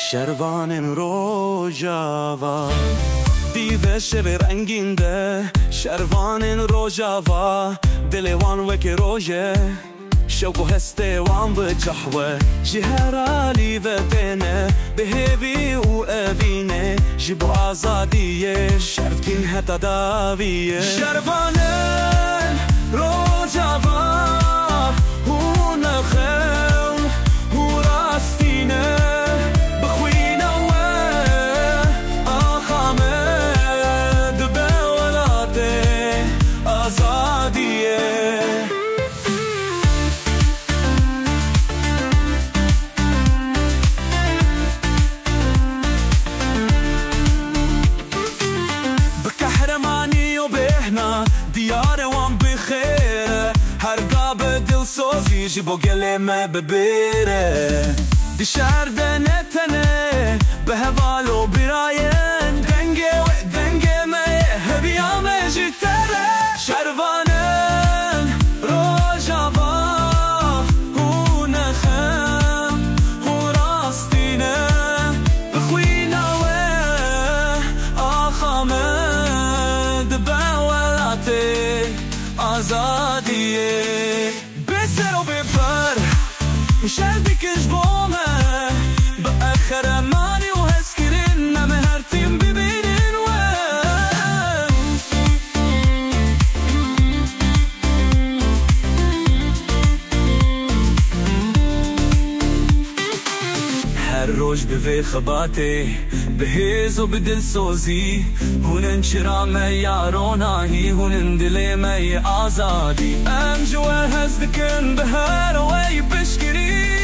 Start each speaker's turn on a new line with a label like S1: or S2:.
S1: شروان روجاوا دیو شب رنگینده شروان روجاوا دلوان وک روجه شوق و هسته وان بجحوه جهرالی و بینه بهوی و اوینه جبو آزادیه شرکین هتا داویه شروان روجاوا هون خل هو راستینه دیار وان بخیره هرگاه به دل سوزی جبو گلمه ببیره دی شرده نتنه به هوالو براین دنگه و دنگه مه هبیامه جیتره شروانن روجاوا هون خم هون راستینه بخویناوه آخامه آزادیه بسر و ببر شل بکش بومه به اخر مانی و حس کرین نمه هر تیم ببینین و هر روز به خباته بهز و بدل سوزی هونن چرامه یاروناهی هونن دلمه آزادی ام جوه هزدکن بهر وی بشکری